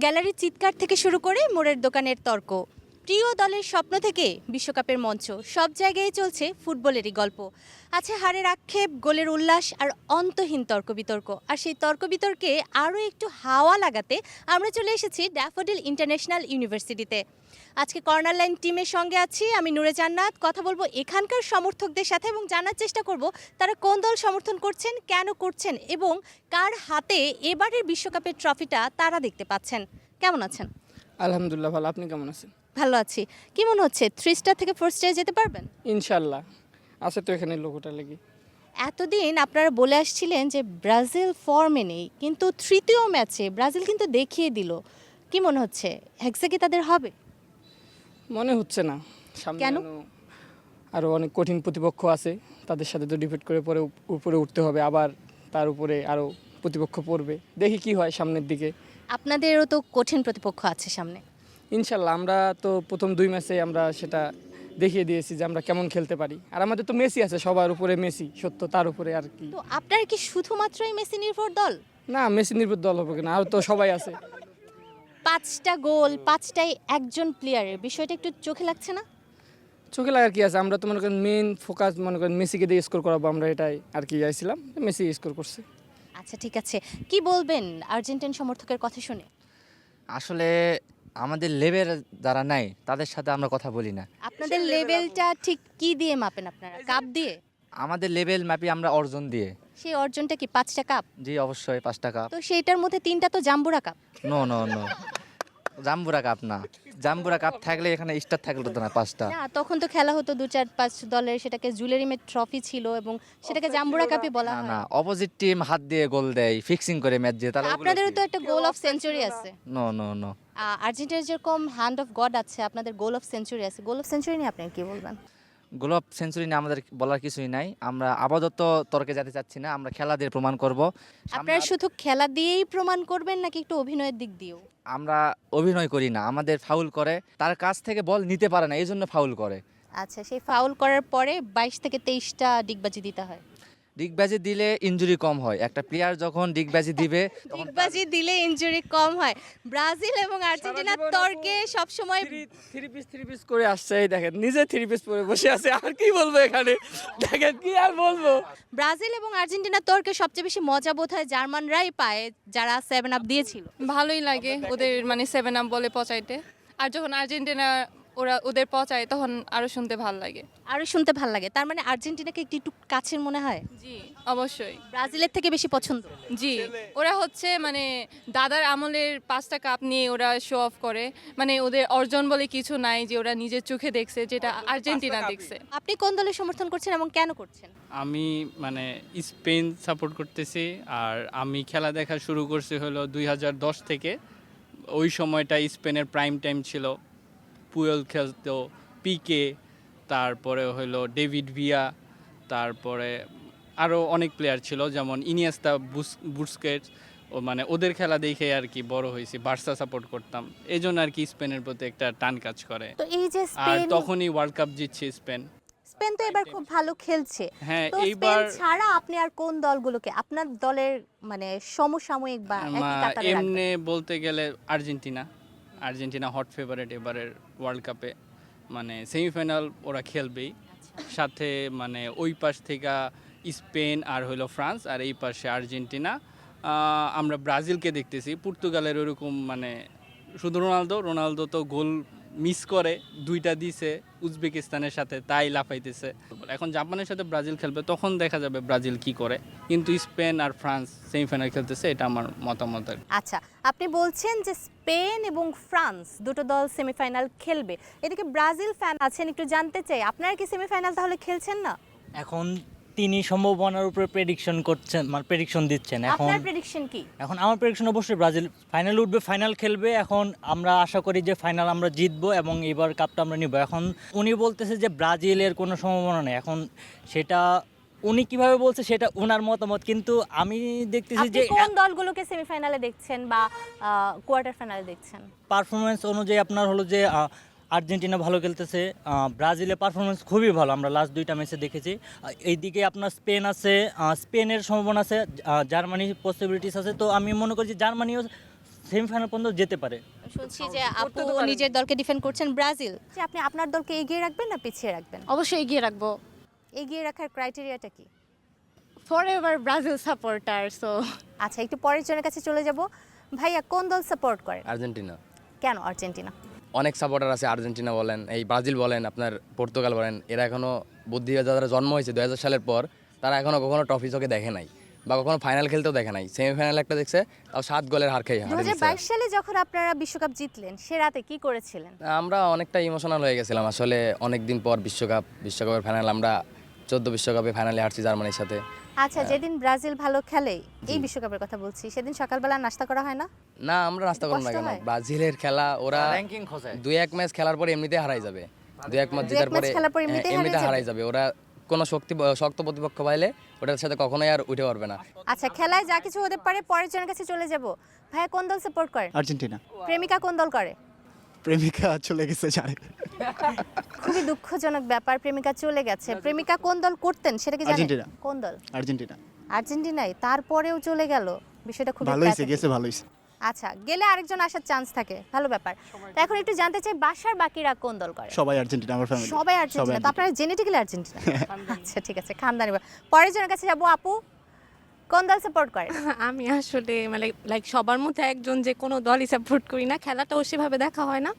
গ্যালারির চিৎকার থেকে শুরু করে মোড়ের দোকানের তর্ক, প্রিয় দলের স্বপ্ন থেকে বিশ্বকাপের মঞ্চ, সব জায়গায় চলছে ফুটবলেরই গল্প। আছে হারের আক্ষেপ, গোলের উল্লাস আর অন্তহীন তর্ক বিতর্ক। আর সেই তর্ক বিতর্কে আরও একটু হাওয়া লাগাতে আমরা চলে এসেছি ড্যাফোডিল ইন্টারন্যাশনাল ইউনিভার্সিটিতে। আজকে কর্নার লাইন টিমের সঙ্গে আছি আমি নূরে জান্নাত। কথা বলবো এখানকার সমর্থকদের সাথে এবং জানার চেষ্টা করব তারা কোন দল সমর্থন করছেন, কেন করছেন এবং কার হাতে এবারের বিশ্বকাপের ট্রফিটা তারা দেখতে পাচ্ছেন। কেমন আছেন? আলহামদুলিল্লাহ ভালো। আপনি কেমন আছেন? ভালো আছি। কি মনে হচ্ছে 3 স্টার থেকে 4 স্টারে যেতে পারবেন? ইনশাল্লাহ আছে তো এখানে লোকটা লেগে। এতদিন আপনারা বলে আসছিলেন যে ব্রাজিল ফর্মে নেই, কিন্তু তৃতীয় ম্যাচে ব্রাজিল কিন্তু দেখিয়ে দিল। কি মনে হচ্ছে হেক্সা কি তাদের হবে? মনে হচ্ছে না। সামনে কেন? আরও অনেক কঠিন প্রতিপক্ষ আছে, তাদের সাথে তো ডিবেট করে পরে উপরে উঠতে হবে, আবার তার উপরে আরও প্রতিপক্ষ পড়বে। দেখি কি হয় সামনের দিকে। আপনাদেরও তো কঠিন প্রতিপক্ষ আছে সামনে। ইনশাল্লাহ আমরা তো প্রথম 2 ম্যাচে আমরা সেটা দেখিয়ে দিয়েছি যে আমরা কেমন খেলতে পারি। আর আমাদের তো মেসি আছে, সবার উপরে মেসি, সত্য তার উপরে আর কি। তো আপনার কি শুধুমাত্রই মেসি নির্ভর দল? না, মেসি নির্ভর দল হবে কিনা, আর তো সবাই আছে। 5টা গোল 5টাই একজন প্লেয়ারের, বিষয়টা একটু চোখে লাগছে না? চোখে লাগার কি আছে, আমরা তো মনে করেন মেন ফোকাস মনে করেন মেসিকে দিয়ে স্কোর করাবো, আমরা এটাই আর কি চাইছিলাম, মেসি স্কোর করছে। আচ্ছা ঠিক আছে, কি বলবেন আর্জেন্টিন সমর্থকের কথা শুনে? আসলে আমাদের লেভেল যারা নাই তাদের সাথে আমরা কথা বলি না। আপনাদের লেভেলটা ঠিক কি দিয়ে মাপেন আপনারা? কাপ দিয়ে? আমাদের লেভেল মাপি আমরা অর্জন দিয়ে। সেই অর্জনটা কি 5টা কাপ? জি অবশ্যই 5 টাকা। তো সেইটার মধ্যে 3টা তো জাম্বুরা কাপ। নো নো নো, জাম্বুরা কাপ না। জাম্বুরা কাপ থাকলে এখানে স্টার থাকলে তো না 5টা। না, তখন তো খেলা হতো 2-4-5 দলের, সেটাকে জুয়েলারিমের ট্রফি ছিল এবং সেটাকে জাম্বুরা কাপই বলা না হয়। না, অপোজিট টিম হাত দিয়ে গোল দেয়, ফিক্সিং করে ম্যাচ জিতে। তাহলে আপনাদেরও তো একটা গোল অফ সেঞ্চুরি আছে। No no no. আর্জেন্টিনার যেরকম হ্যান্ড অফ গড আছে, আপনাদের গোল অফ সেঞ্চুরি আছে। গোল অফ সেঞ্চুরি নিয়ে আপনি কি বলবেন? গোল অফ সেঞ্চুরি নিয়ে আমাদের বলার কিছুই নাই। আমরা আপাতত তর্কে যেতে চাচ্ছি না, আমরা খেলা দিয়ে প্রমাণ করব। আপনারা শুধু খেলা দিয়েই প্রমাণ করবেন নাকি একটু অভিনয়ের দিক দিয়েও? আমরা অভিনয় করি না, আমাদের ফাউল করে, তার কাছ থেকে বল নিতে পারে না, এই জন্য ফাউল করে। আচ্ছা, সেই ফাউল করার পরে 22 থেকে 23টা ডিগবাজি দিতে হয়। ডিগবাজি দিলে ইনজুরি কম হয়। একটা প্লেয়ার যখন ডিগবাজি দিবে তখন ডিগবাজি দিলে ইনজুরি কম হয়। ব্রাজিল এবং আর্জেন্টিনার তর্কে সবসময় থ্রি পিস করে আসছে, এই দেখেন নিজে 3 পিস পরে বসে আছে, আর কি বলবো এখানে, দেখেন কি আর বলবো। ব্রাজিল এবং আর্জেন্টিনার তর্কে সবচেয়ে বেশি মজা বোধ হয় জার্মানরাই পায়, যারা 7 আপ দিয়েছিল। ভালোই লাগে ওদের মানে 7 আপ বলে পচাইতে। আর যখন আর্জেন্টিনা ওদের পচায় তখন আরো শুনতে ভালো লাগে। আরও শুনতে ভাল লাগে। তার মানে আর্জেন্টিনাকে একটু কাছের মনে হয়, জি অবশ্যই। ব্রাজিলের থেকে বেশি পছন্দ। জি, ওরা হচ্ছে মানে দাদার আমলের 5টা কাপ নিয়ে ওরা শো অফ করে, মানে ওদের অর্জন বলে কিছু নাই যে ওরা নিজের চোখে দেখছে, যেটা আর্জেন্টিনা দেখছে। আপনি কোন দলের সমর্থন করছেন এবং কেন করছেন? আমি মানে স্পেন সাপোর্ট করতেছি। আর আমি খেলা দেখা শুরু করছি হলো 2010 থেকে। ওই সময়টা স্পেনের প্রাইম টাইম ছিল। পুয়েল খেলতো, পিকে, তারপরে হলো ডেভিড ভিয়া, তারপরে আরও অনেক প্লেয়ার ছিল যেমন ইনিয়েস্তা, বুস্কেটস। ও মানে ওদের খেলা দেখে আর কি বড় হয়েছি, বার্সা সাপোর্ট করতাম, এই জন্য আর কি স্পেনের প্রতি একটা টান কাজ করে। তো এই যে আর স্পেন, তখনই ওয়ার্ল্ড কাপ জিতছে স্পেন। স্পেন তো এবার খুব ভালো খেলছে। হ্যাঁ, তো স্পেন এইবার ছাড়া আপনি আর কোন দলগুলোকে আপনার দলের মানে সমসাময়িক বা একই কাতারে রাখবেন? এমনি বলতে গেলে আর্জেন্টিনা হট ফেভারিট এবারের ওয়ার্ল্ড কাপে। মানে সেমিফাইনাল ওরা খেলবেই। সাথে মানে ওই পাশ থেকে স্পেন আর হলো ফ্রান্স, আর এই পাশে আর্জেন্টিনা। আমরা ব্রাজিলকে দেখতেছি। পর্তুগালের ওরকম মানে শুধু রোনালদো তো গোল মিস করে, 2টা দিছে উজবেকিস্তানের সাথে, তাই লাফাইতেছে। এখন জাপানের সাথে ব্রাজিল খেলবে, তখন দেখা যাবে ব্রাজিল কি করে। কিন্তু স্পেন আর ফ্রান্স সেমিফাইনাল খেলতেছে, এটা আমার মতামত। আচ্ছা, আপনি বলছেন যে স্পেন এবং ফ্রান্স দুটো দল সেমিফাইনাল খেলবে, এদিকে ব্রাজিল ফ্যান আছেন, একটু জানতে চাই আপনারা কি সেমিফাইনাল তাহলে খেলছেন না? এখন তিনি সম্ভাবনার উপরে প্রেডিকশন করছেন, মানে প্রেডিকশন দিচ্ছেন। এখন আপনার প্রেডিকশন কি? এখন আমার প্রেডিকশন অবশ্যই ব্রাজিল ফাইনাল উঠবে, ফাইনাল খেলবে। এখন আমরা আশা করি যে ফাইনাল আমরা জিতবো এবং এবার কাপটা আমরা নিব। এখন উনি বলতেছে যে ব্রাজিলের কোনো সম্ভাবনা নেই। এখন সেটা উনি কিভাবে বলছে সেটা ওনার মতামত, কিন্তু আমি দেখতেছি আপনি যে কোন দলগুলোকে সেমিফাইনালে দেখছেন বা কোয়ার্টার ফাইনালে দেখছেন? পারফরমেন্স অনুযায়ী আপনার হলো যে আর্জেন্টিনা ভালো খেলতেছে, ব্রাজিলের পারফরমেন্স খুবই ভালো, আমরা লাস্ট 2টা ম্যাচে দেখেছি। এইদিকে আপনার স্পেন আছে, স্পেনের সম্ভাবনা আছে, জার্মানির পসিবিলিটিস আছে। তো আমি মনে করি যে জার্মানিও সেমিফাইনাল পর্যন্ত যেতে পারে। শুনছি যে আপু নিজের দলকে ডিফেন্ড করছেন ব্রাজিল, যে আপনি আপনার দলকে এগিয়ে রাখবেন না পিছিয়ে রাখবেন? অবশ্যই এগিয়ে রাখবো। এগিয়ে রাখার ক্রাইটেরিয়াটা কি? ফরএভার ব্রাজিল সাপোর্টার, সো আচ্ছা, একটু পরের জনের কাছে চলে যাব। ভাইয়া কোন দল সাপোর্ট করেন? আর্জেন্টিনা। কেন আর্জেন্টিনা? অনেক সাপোর্টার আছে, আর্জেন্টিনা বলেন, এই ব্রাজিল বলেন, আপনার পর্তুগাল বলেন, এরা এখনও বুদ্ধি যারা জন্ম হয়েছে 2000 সালের পর, তারা এখনও কখনো ট্রফি চোখে দেখে নাই বা কখনো ফাইনাল খেলতেও দেখে নাই। সেমিফাইনাল একটা দেখছে, তাও 7 গোলের হার খেয়ে 2022 সালে যখন আপনারা বিশ্বকাপ জিতলেন, সে রাতে কি করেছিলেন? আমরা অনেকটা ইমোশনাল হয়ে গেছিলাম আসলে। অনেক দিন পর বিশ্বকাপের ফাইনাল, আমরা 14 বিশ্বকাপে ফাইনালে হারছি জার্মানির সাথে। আচ্ছা, যেদিন ব্রাজিল ভালো খেলে, এই বিশ্বকাপের কথা বলছি, সেদিন সকালবেলা নাস্তা করা হয় না? না, আমরা নাস্তা করব না কষ্ট কেন? হয়? ব্রাজিলের খেলা, ওরা র্যাঙ্কিং খোঁজে। 2-1 ম্যাচ খেলার পরে এমনিতে হারাই যাবে, 2-1 ম্যাচ জেতার ম্যাচ পরে খেলার পর এমনিতেই এমনিতে হারিয়ে হারাই যাবে। ওরা কোনো শক্ত প্রতিপক্ষ পাইলে ওটার সাথে কখনোই আর উঠে পারবে না। আচ্ছা, খেলায় যা কিছু হতে পারে, পরের জনের কাছে চলে যাব। ভাইয়া কোন দল সাপোর্ট করেন? আর্জেন্টিনা। প্রেমিকা কোন দল করে? প্রেমিকা চলে গেছে জানে। খুবই দুঃখজনক ব্যাপার, প্রেমিকা চলে গেছে। প্রেমিকা কোন দল করতেন সেটা কি জানেন? আর্জেন্টিনা। কোন দল? আর্জেন্টিনা। আর্জেন্টিনায়, তারপরেও চলে গেল, বিষয়টা খুবই ভালো হয়েছে, pathetic। গেছে ভালো হয়েছে। আচ্ছা, গেলে আরেকজন আসার চান্স থাকে, ভালো ব্যাপার। তো এখন একটু জানতে চাই, বাসার বাকিরা কোন দল করে? সবাই আর্জেন্টিনা, আমার ফ্যামিলি সবাই আর্জেন্টিনা। তো আপনারা জেনেটিক্যালি আর্জেন্টিনা? আচ্ছা, ঠিক আছে, খানদানি ব্যাপার। পরের জনের কাছে যাবো। আপু কোন দল সাপোর্ট করে? আমি আসলে মানে লাইক সবার মধ্যে একজন যে কোনো দলই সাপোর্ট করি না, খেলাটাও সেভাবে দেখা হয় না।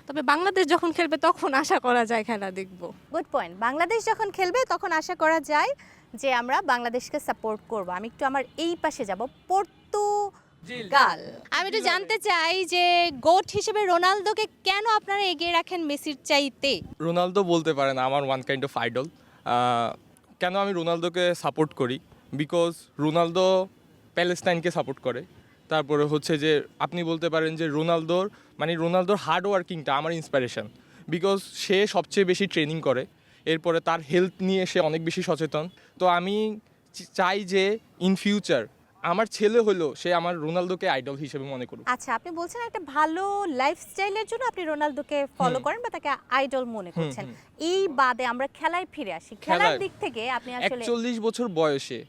তবে বাংলাদেশ যখন খেলবে তখন আশা করা যায় খেলা দেখবো। Good point. বাংলাদেশ যখন খেলবে তখন আশা করা যায় যে আমরা বাংলাদেশকে সাপোর্ট করব। আমি একটু আমার এই পাশে যাব, পর্তুগাল। আমি একটু জানতে চাই যে গোট হিসেবে রোনালদোকে কেন আপনারা এগিয়ে রাখেন মেসির চাইতে? রোনালদো বলতে পারেন আমার ওয়ান কাইন্ড অফ আইডল। কেন আমি রোনালদোকে সাপোর্ট করি? বিকজ রোনালদো প্যালেস্টাইনকে সাপোর্ট করে। তারপরে হচ্ছে যে আপনি বলতে পারেন যে রোনালদোর হার্ড ওয়ার্কিংটা আমার ইন্সপিরেশন, বিকজ সে সবচেয়ে বেশি ট্রেনিং করে, এরপরে তার হেলথ নিয়ে সে অনেক বেশি সচেতন। তো আমি চাই যে ইন ফিউচার আমার ছেলে হলো সে আমার রোনালদোকে আইডল হিসেবে মনে করুক। আচ্ছা, আপনি বলছেন একটা ভালো লাইফস্টাইলের জন্য আপনি রোনালদোকে ফলো করেন বা তাকে আইডল মনে করছেন। এই বাদে আমরা খেলায় ফিরে আসি। খেলার দিক থেকে আপনি আসলে 41 বছর বয়সে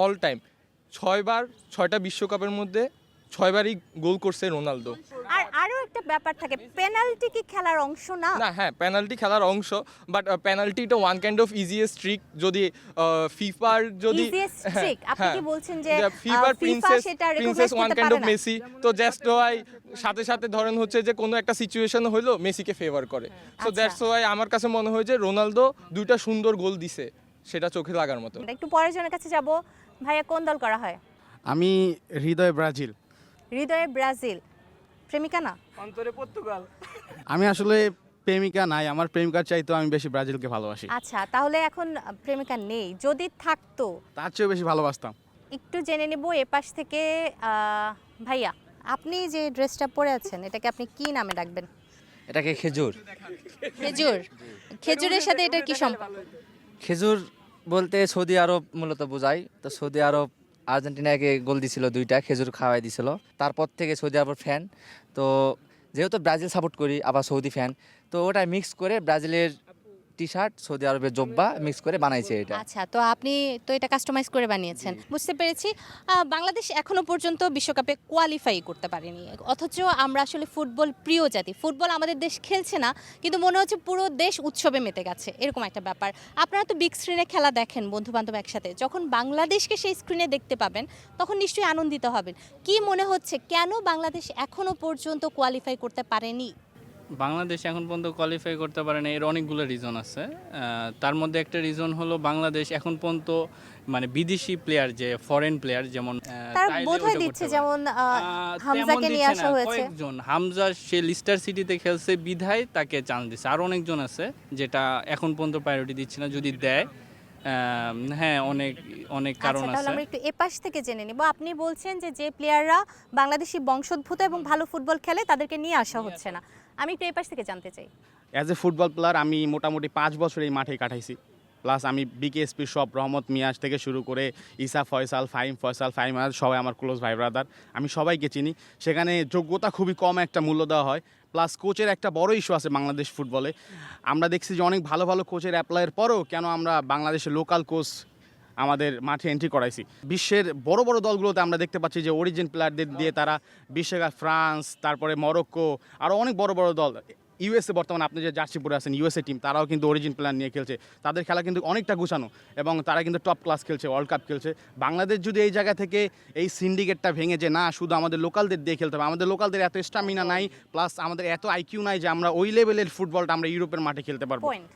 অল টাইম 6টা বিশ্বকাপের মধ্যে 6বারই গোল করছে রোনালদো। আর আরো একটা ব্যাপার থাকে, পেনাল্টি কি খেলার অংশ না? না, হ্যাঁ, পেনাল্টি খেলার অংশ, বাট পেনাল্টিটা one kind of easiest trick. যদি ফিফার যদি Easiest trick? আপনি কি বলছেন যে ফিফার FIFA সেটা প্রিন্সেস recognize ওয়ান করতে কাইন্ড পারে অফ না? মেসি, তো জাস্ট ওয়াই সাথে সাথে ধরেন হচ্ছে যে কোনো একটা সিচুয়েশন হলো মেসিকে ফেভার করে। সো আচ্ছা। দ্যাটস ওয়াই আমার কাছে মনে হয় যে রোনালদো 2টা সুন্দর গোল দিছে, সেটা চোখে লাগার মতো। একটু পরের জনের কাছে যাব। ভাইয়া কোন দল করা হয়? আমি হৃদয় ব্রাজিল। হৃদয়ে ব্রাজিল, প্রেমিকা না? অন্তরে পর্তুগাল। আমি আসলে প্রেমিকা নাই, আমার প্রেমিকার চাইতো আমি বেশি ব্রাজিলকে ভালোবাসি। আচ্ছা, তাহলে এখন প্রেমিকা নেই, যদি থাকতো তার চেয়েও বেশি ভালোবাসতাম। একটু জেনে নেব এপাশ থেকে। ভাইয়া, আপনি যে ড্রেসটা পরে আছেন এটাকে আপনি কি নামে ডাকবেন? এটাকে খেজুর। খেজুর? খেজুরের সাথে এটার কি সম্পর্ক? খেজুর বলতে সৌদি আরব মূলত বোঝায়। তো সৌদি আরব আর্জেন্টিনাকে গোল দিছিল 2টা, খেজুর খাওয়াই দিছিল। তারপর থেকে সৌদি আরব ফ্যান। তো যেহেতু ব্রাজিল সাপোর্ট করি, আবার সৌদি ফ্যান, তো ওটা মিক্স করে ব্রাজিলের টি শার্ট, সৌদি আরবের জব্বা মিক্স করে বানাইছে এটা। আচ্ছা, তো আপনি তো এটা কাস্টমাইজ করে বানিয়েছেন, বুঝতে পেরেছি। বাংলাদেশ এখনো পর্যন্ত বিশ্বকাপে কোয়ালিফাই করতে পারেনি, অথচ আমরা আসলে ফুটবল প্রিয় জাতি। ফুটবল আমাদের দেশ খেলছে না, কিন্তু মনে হচ্ছে পুরো দেশ উৎসবে মেতে গেছে, এরকম একটা ব্যাপার। আপনারা তো বিগ স্ক্রিনে খেলা দেখেন বন্ধু বান্ধব একসাথে, যখন বাংলাদেশকে সেই স্ক্রিনে দেখতে পাবেন তখন নিশ্চয়ই আনন্দিত হবেন। কি মনে হচ্ছে কেন বাংলাদেশ এখনো পর্যন্ত কোয়ালিফাই করতে পারেনি? বাংলাদেশ এখন পর্যন্ত কোয়ালিফাই করতে পারে না, এর অনেকগুলো রিজন আছে। তার মধ্যে একটা রিজন হলো বাংলাদেশ এখন পর্যন্ত মানে বিদেশি প্লেয়ার, যে ফরেন প্লেয়ার, যেমন তার চাইলে বোধহয় ওটা দিচ্ছে, করতে পারে। যেমন হামজাকে তেমন নিয়ে দিচ্ছে আসা না, হয়েছে। কয়েকজন। হামজা সে লিস্টার সিটিতে খেলছে বিধায় তাকে চান্স দিচ্ছে, আর অনেকজন আছে যেটা এখন পর্যন্ত প্রায়োরিটি দিচ্ছে না, যদি দেয় হ্যাঁ অনেক কারণ আচ্ছা, তাহলে আছে। আমরা একটু এপাশ থেকে জেনে নিব। আপনি বলছেন যে প্লেয়াররা বাংলাদেশি বংশোদ্ভূত এবং ভালো ফুটবল খেলে তাদেরকে নিয়ে আসা হচ্ছে না। আমি একটু এপাশ থেকে জানতে চাই। অ্যাজ এ ফুটবল প্লেয়ার আমি মোটামুটি 5 বছর এই মাঠে কাটাইছি। প্লাস আমি বিকেএসপি সব রহমত মিয়াজ থেকে শুরু করে ইসা ফয়সাল, ফাহিম সবাই আমার ক্লোজ ভাই ব্রাদার, আমি সবাইকে চিনি। সেখানে যোগ্যতা খুবই কম একটা মূল্য দেওয়া হয়। প্লাস কোচের একটা বড় ইস্যু আছে বাংলাদেশ ফুটবলে। আমরা দেখছি যে অনেক ভালো ভালো কোচের অ্যাপ্লাইয়ের পরও কেন আমরা বাংলাদেশের লোকাল কোচ আমাদের মাঠে এন্ট্রি করাইছি। বিশ্বের বড় বড় দলগুলোতে আমরা দেখতে পাচ্ছি যে অরিজিন প্লেয়ারদের দিয়ে তারা বিশ্বকাপ, ফ্রান্স, তারপরে মরক্কো, আরও অনেক বড় বড় দল, ইউএসএ বর্তমানে আপনি যে জার্সি পরে আছেন ইউএসএ টিম, তারাও কিন্তু অরিজিন প্লেয়ার নিয়ে খেলছে। তাদের খেলা কিন্তু অনেকটা গুছানো এবং তারা কিন্তু টপ ক্লাস খেলছে, ওয়ার্ল্ড কাপ খেলছে। বাংলাদেশ যদি এই জায়গা থেকে এই সিন্ডিকেটটা ভেঙে যে না শুধু আমাদের লোকালদের দিয়ে খেলতে হবে, আমাদের লোকালদের এত স্টামিনা নাই, প্লাস আমাদের এত আইকিউ নাই যে আমরা ওই লেভেলের ফুটবলটা আমরা ইউরোপের মাঠে খেলতে পারবো। পয়েন্ট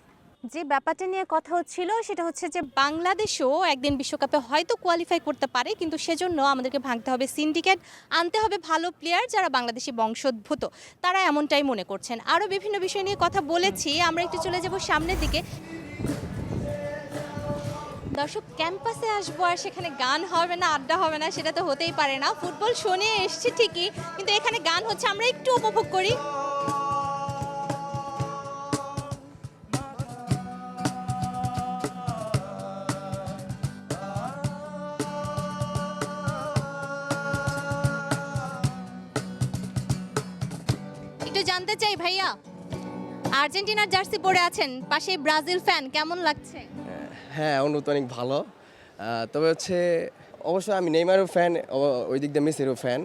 যে ব্যাপারটা নিয়ে কথা হচ্ছিল সেটা হচ্ছে যে বাংলাদেশও একদিন বিশ্বকাপে হয়তো কোয়ালিফাই করতে পারে, কিন্তু সেজন্য আমাদেরকে ভাঙতে হবে সিন্ডিকেট, আনতে হবে ভালো প্লেয়ার যারা বাংলাদেশি বংশোদ্ভূত। তারা এমনটাই মনে করছেন। আরও বিভিন্ন বিষয় নিয়ে কথা বলেছি, আমরা একটু চলে যাব সামনের দিকে। দর্শক, ক্যাম্পাসে আসবো আর সেখানে গান হবে না, আড্ডা হবে না, সেটা তো হতেই পারে না। ফুটবল শো নিয়ে এসছি ঠিকই, কিন্তু এখানে গান হচ্ছে, আমরা একটু উপভোগ করি। একটু জানতে চাই ভাইয়া, আর্জেন্টিনার জার্সি পরে আছেন, পাশে ব্রাজিল ফ্যান, কেমন লাগছে? হ্যাঁ, অনুভূতি অনেক ভালো। তবে হচ্ছে অবশ্যই আমি নেইমারেরও ফ্যান, ওই দিক দিয়ে মেসিরও ফ্যান।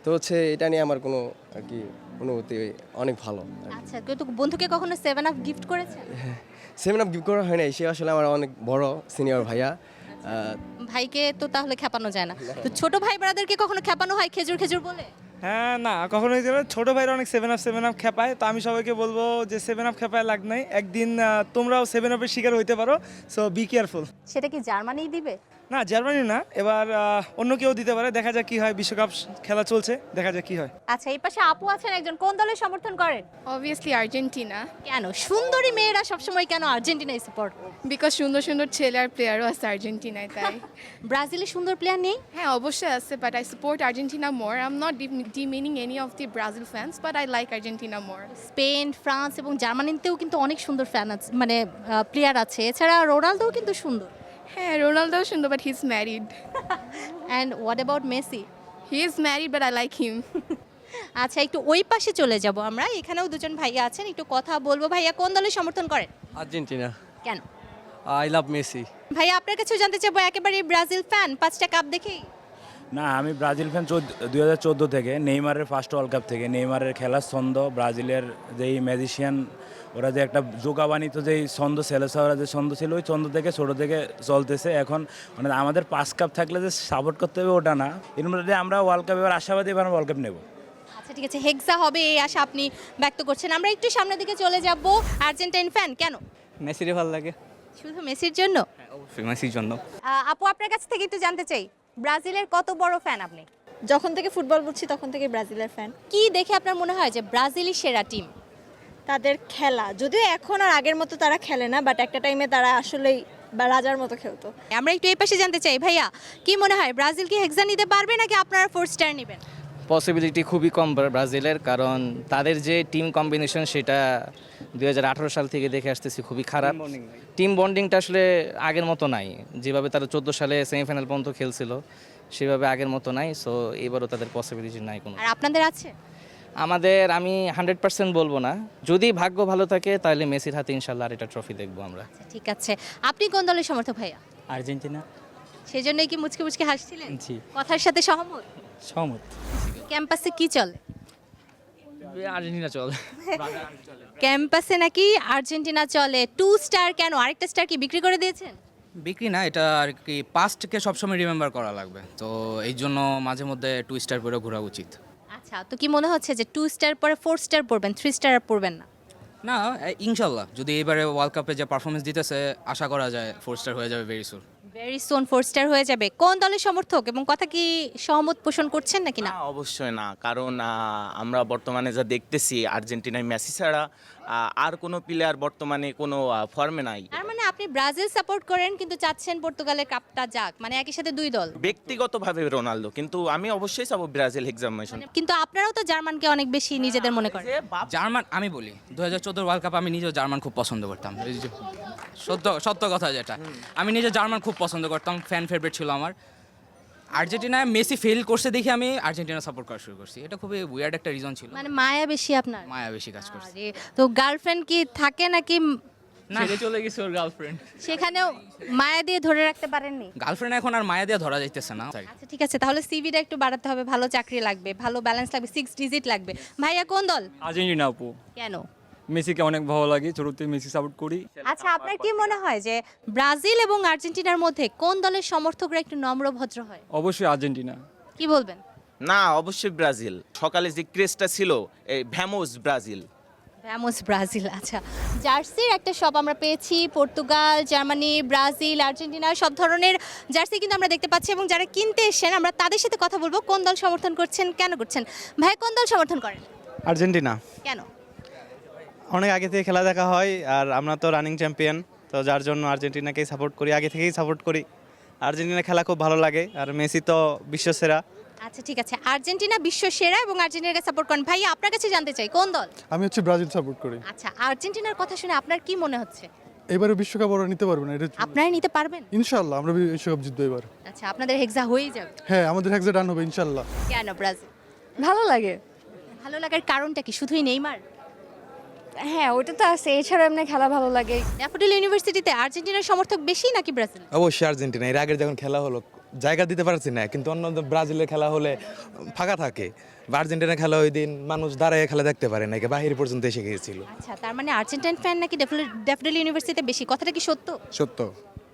তো হচ্ছে এটা নিয়ে আমার কোনো আর কি অনুভূতি অনেক ভালো। আচ্ছা, কেউ তো বন্ধুকে কখনো 7 আপ গিফট করেছেন? 7 আপ গিফট করা হয় নাই, সে আসলে আমার অনেক বড় সিনিয়র ভাইয়া। ভাইকে তো তাহলে খেপানো যায় না, তো ছোট ভাই ব্রাদারকে কখনো খেপানো হয় খেজুর খেজুর বলে? হ্যাঁ, না কখনোই দেবে। ছোটো ভাইরা অনেক 7 আপ খেপায়, তো আমি সবাইকে বলবো যে 7 আপ খেপায় লাগ নাই, একদিন তোমরাও 7 আপের শিকার হইতে পারো, সো বি কেয়ারফুল। সেটা কি জার্মানিই দিবে? না, জার্মানি না, এবার অন্য কেউ দিতে পারে, দেখা যাক কি হয়। বিশ্বকাপ খেলা চলছে, দেখা যাক কি হয়। আচ্ছা, এই পাশে আপু আছেন একজন, কোন দলের সমর্থন করেন? অবভিয়াসলি আর্জেন্টিনা, কেন সুন্দরী মেয়েরা সবসময় কেন আর্জেন্টিনাই সাপোর্ট? বিকজ সুন্দর সুন্দর ছেলে আর প্লেয়ারও আছে আর্জেন্টিনায়, তাই। ব্রাজিলে সুন্দর প্লেয়ার নেই? হ্যাঁ, অবশ্যই আছে, but I support Argentina more. I am not demeaning any of the Brazil fans, but I like Argentina more. Spain, France এবং জার্মানিতেও কিন্তু অনেক সুন্দর ফ্যান আছে, মানে প্লেয়ার আছে। এছাড়া রোনালদোও কিন্তু সুন্দর। হ্যাঁ, রোনালদো সুন্দর, but he is married. And what about Messi? He is married, but I like him. আচ্ছা, একটু ওই পাশে চলে যাব আমরা, এখানেও দুজন ভাইয়া আছেন, একটু কথা বলবো। ভাইয়া কোন দলের সমর্থন করেন? আর্জেন্টিনা। কেন? I love Messi. ভাইয়া আপনার কাছেও জানতে চাইবো, একেবারে ব্রাজিল ফ্যান 5টা কাপ দেখেই? না, আমি ব্রাজিল ফ্যান 2014 থেকে, নেইমারের ফার্স্ট ওয়ার্ল্ড কাপ থেকে। নেইমারের খেলার ছন্দ, ব্রাজিলের যেই ম্যাজিশিয়ান, ওরা যে একটা যোগাবানিত যেই ছন্দ, সেলেসাওয়ারা যে ছন্দ ছিল, ওই ছন্দ থেকে ছোটো থেকে চলতেছে। এখন মানে আমাদের 5 কাপ থাকলে যে সাপোর্ট করতে হবে ওটা না, এর মধ্যে আমরা ওয়ার্ল্ড কাপ এবার আশাবাদী, এবার ওয়ার্ল্ড কাপ নেব। আচ্ছা, ঠিক আছে, হেক্সা হবে এই আশা আপনি ব্যক্ত করছেন। আমরা একটু সামনের দিকে চলে যাব। আর্জেন্টাইন ফ্যান কেন? মেসিরে ভালো লাগে। শুধু মেসির জন্য? অবশ্যই মেসির জন্য। আপু, আপনার কাছ থেকে একটু জানতে চাই, ব্রাজিলের কত বড় ফ্যান আপনি? যখন থেকে ফুটবল বুঝছি তখন থেকে ব্রাজিলের ফ্যান। কি দেখে আপনার মনে হয় যে ব্রাজিলই সেরা টিম? তাদের খেলা, যদিও এখন আর আগের মতো তারা খেলে না, বাট একটা টাইমে তারা আসলেই বা রাজার মতো খেলতো। আমরা একটু এই পাশে জানতে চাই, ভাইয়া কি মনে হয় ব্রাজিল কি হেক্সা নিতে পারবে নাকি আপনারা 4 স্টার নেবেন? পসিবিলিটি খুবই কম ব্রাজিলের, কারণ তাদের যে টিম কম্বিনেশন সেটা 2018 সাল থেকে দেখে আসতেছি খুবই খারাপ। টিম বন্ডিংটা আসলে আগের মতো নাই, যেভাবে তারা 14 সালে সেমিফাইনাল পর্যন্ত খেলছিল সেভাবে আগের মতো নাই। সো এবারও তাদের পসিবিলিটি নাই কোনো। আর আপনাদের আছে? আমাদের, আমি 100% বলবো না, যদি ভাগ্য ভালো থাকে তাহলে মেসির হাতে ইনশাল্লাহ আর এটা ট্রফি দেখবো আমরা। ঠিক আছে, আপনি কোন দলের সমর্থক ভাইয়া? আর্জেন্টিনা। সেজন্যই কি মুচকে মুচকে হাসছিলেন? জি। কথার সাথে সহমত? সহমত। ক্যাম্পাসে কি চলে? আর্জেন্টিনা চল। ক্যাম্পাসে নাকি আর্জেন্টিনা চলে। 2 স্টার কেন? আরেকটা স্টার কি বিক্রি করে দিয়েছেন? বিক্রি না, এটা আর কি পাস্টকে সবসময় রিমেম্বার করা লাগবে, তো এই জন্য মাঝে মধ্যে 2 স্টার পরে ঘোরা উচিত। আচ্ছা, তো কি মনে হচ্ছে যে 2 স্টার পরে 4 স্টার পড়বেন, 3 স্টার আর পড়বেন না? না, ইনশাল্লাহ যদি এবারে ওয়ার্ল্ড কাপে যে পারফরমেন্স দিতেছে আশা করা যায় 4 স্টার হয়ে যাবে very soon. Very soon 4 star হয়ে যাবে। কোন দলের সমর্থক এবং কথা কি সহমত পোষণ করছেন নাকি না? অবশ্যই না, কারণ আমরা বর্তমানে যা দেখতেছি আর্জেন্টিনায় মেসি ছাড়া আর কোনো প্লেয়ার বর্তমানে কোনো ফর্মে নাই। তার মানে আপনি ব্রাজিল সাপোর্ট করেন কিন্তু চাচ্ছেন পর্তুগালের কাপটা যাক, মানে একই সাথে 2 দল। ব্যক্তিগতভাবে রোনালদো, কিন্তু আমি অবশ্যই চাবো ব্রাজিল এক্সামিনেশন। কিন্তু আপনারাও তো জার্মানকে অনেক বেশি নিজেদের মনে করেন। জার্মান, আমি বলি 2014 ওয়ার্ল্ড কাপ আমি নিজেও জার্মান খুব পছন্দ করতাম। সত্য কথা যেটা, আমি নিজে জার্মান খুব পছন্দ করতাম, ফ্যান ফেভারিট ছিল আমার। আর্জেন্টিনায় মেসি ফেল করছে দেখে আমি আর্জেন্টিনা সাপোর্ট করা শুরু করছি। এটা খুবই উইয়ার্ড একটা রিজন ছিল। মানে মায়া বেশি আপনার? মায়া বেশি কাজ করছে। আরে, তো গার্লফ্রেন্ড কি থাকে নাকি ছেড়ে চলে গেছে ওর গার্লফ্রেন্ড। সেখানেও মায়া দিয়ে ধরে রাখতে পারেননি? গার্লফ্রেন্ড এখন আর মায়া দিয়ে ধরা যাইতেছে না। আচ্ছা ঠিক আছে, তাহলে সিভিটা একটু বাড়াতে হবে, ভালো চাকরি লাগবে, ভালো ব্যালেন্স লাগবে, 6 ডিজিট লাগবে। ভাইয়া কোন দল? আর্জেন্টিনা আপু, কেন? মেসিকে অনেক ভালো লাগে, ছোটতে মেসি সাপোর্ট করি। আচ্ছা আপনার কি মনে হয় যে ব্রাজিল এবং আর্জেন্টিনার মধ্যে কোন দলের সমর্থকরা একটু নম্র ভদ্র হয়? অবশ্যই আর্জেন্টিনা। কি বলবেন? না, অবশ্যই ব্রাজিল। সকালে যে ক্রেজটা ছিল, এই ভ্যামোস ব্রাজিল। ভ্যামোস ব্রাজিল। আচ্ছা, জার্সির একটা শপ আমরা পেয়েছি, পর্তুগাল, জার্মানি, ব্রাজিল, আর্জেন্টিনা সব ধরনের জার্সি কিন্তু আমরা দেখতে পাচ্ছি, এবং যারা কিনতে এসেছেন আমরা তাদের সাথে কথা বলবো কোন দল সমর্থন করছেন, কেন করছেন। ভাই কোন দল সমর্থন করেন? আর্জেন্টিনা। কেন? অনেক আগে থেকে খেলা দেখা হয়, আর আমরা তো রানিং চ্যাম্পিয়ন, তো যার জন্য আর্জেন্টিনাকেই সাপোর্ট করি, আগে থেকেই সাপোর্ট করি। আর্জেন্টিনা খেলা খুব ভালো লাগে, আর মেসি তো বিশ্বসেরা। আচ্ছা ঠিক আছে, আর্জেন্টিনা বিশ্ব সেরা এবং আর্জেন্টিনাকে সাপোর্ট করেন। ভাই আপনার কাছে জানতে চাই কোন দল? আমি হচ্ছে ব্রাজিল সাপোর্ট করি। আচ্ছা, আর্জেন্টিনার কথা শুনে আপনার কি মনে হচ্ছে? এবারে বিশ্বকাপ ওরা নিতে পারবে না, এটা আপনারা নিতে পারবেন? ইনশাআল্লাহ আমরা বিশ্বকাপ জিতবো এবার। আচ্ছা, আপনাদের হেক্সা হয়েই যাবে। হ্যাঁ, আমাদের হেক্সা ডান হবে ইনশাআল্লাহ। কেন ব্রাজিল? ভালো লাগে। ভালো লাগার কারণটা কি শুধুই নেইমার? হ্যাঁ, ওটা তো আছে, এছাড়া এমনি খেলা ভালো লাগে। ড্যাফোডিল ইউনিভার্সিটিতে আর্জেন্টিনার সমর্থক বেশি নাকি ব্রাজিল? অবশ্যই আর্জেন্টিনা। এর আগের যখন খেলা হলো জায়গা দিতে পারছি না, কিন্তু অন্য ব্রাজিলের খেলা হলে ফাঁকা থাকে, বা আর্জেন্টিনা খেলা ওই দিন মানুষ দাঁড়ায় খেলা দেখতে পারে না, বাহির পর্যন্ত এসে গিয়েছিল। আচ্ছা, তার মানে আর্জেন্টাইন ফ্যান নাকি ড্যাফোডিল ইউনিভার্সিটিতে বেশি, কথাটা কি সত্য? সত্য।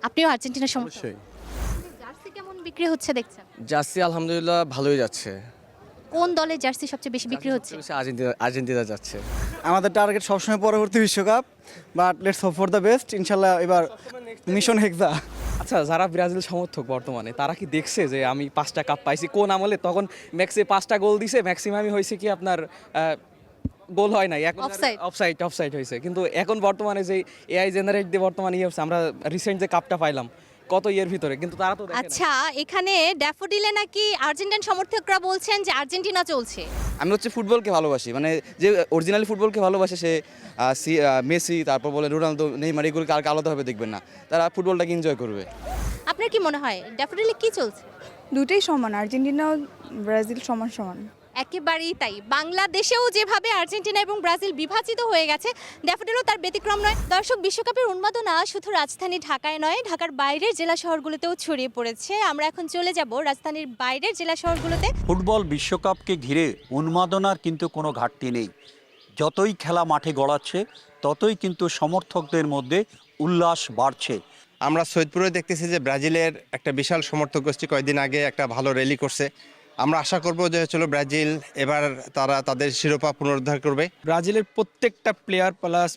আপনিও আর্জেন্টিনার সমর্থক? অবশ্যই। জার্সি কেমন বিক্রি হচ্ছে দেখছেন? জার্সি আলহামদুলিল্লাহ ভালোই যাচ্ছে। কোন দলের জার্সি সবচেয়ে বেশি বিক্রি হচ্ছে? আর্জেন্টিনা যাচ্ছে। আমাদের টার্গেট সবসময় পরবর্তী বিশ্বকাপ, but let's hope for the best. ইনশাআল্লাহ এবার মিশন হেক্সা। আচ্ছা, যারা ব্রাজিল সমর্থক বর্তমানে, তারা কি দেখছে যে আমি 5টা কাপ পাইছি কোন আমলে? তখন ম্যাক্সি 5টা গোল দিছে, ম্যাক্সিমামই হয়েছে কি আপনার গোল হয় নাই, অফসাইড হয়েছে। কিন্তু এখন বর্তমানে যে এআই জেনারেট দিয়ে বর্তমানে ইয়ে হচ্ছে, আমরা রিসেন্ট যে কাপটা পাইলাম কত ইয়ের ভিতরে, কিন্তু তারা তো দেখে না। আচ্ছা, এখানে ড্যাফোডিলে নাকি আর্জেন্টাইন সমর্থকরা বলছেন যে আর্জেন্টিনা চলছে। আমি হচ্ছে ফুটবলকে ভালোবাসি, মানে যে অরিজিনালি ফুটবলকে ভালোবাসে সে মেসি, তারপর বলে রোনালদো, নেইমার, এগুলোকে আর আলাদাভাবে দেখবেন না, তারা ফুটবলটাকে এনজয় করবে। আপনার কি মনে হয় ড্যাফোডিলে কি চলছে? দুটোই সমান, আর্জেন্টিনা ব্রাজিল সমান সমান। একেবারেই তাই। বাংলাদেশেও যেভাবে আর্জেন্টিনা এবং ব্রাজিল বিভাজিত হয়ে গেছে, ড্যাফোডিলও তার ব্যতিক্রম নয়। দর্শক, বিশ্বকাপের উন্মাদনা শুধু রাজধানী ঢাকায় নয়, ঢাকার বাইরের জেলা শহরগুলোতেও ছড়িয়ে পড়েছে। আমরা এখন চলে যাব রাজধানীর বাইরের জেলা শহরগুলোতে। ফুটবল বিশ্বকাপকে ঘিরে উন্মাদনার কিন্তু কোনো ঘাটতি নেই। যতই খেলা মাঠে গড়াচ্ছে, ততই কিন্তু সমর্থকদের মধ্যে উল্লাস বাড়ছে। আমরা সৈয়দপুরে দেখতেছি যে ব্রাজিলের একটা বিশাল সমর্থক গোষ্ঠী কয়েকদিন আগে একটা ভালো র্যালি করছে। আমরা আশা করব যে চলো ব্রাজিল এবার তারা তাদের শিরোপা পুনরুদ্ধার করবে। ব্রাজিলের প্রত্যেকটা প্লেয়ার প্লাস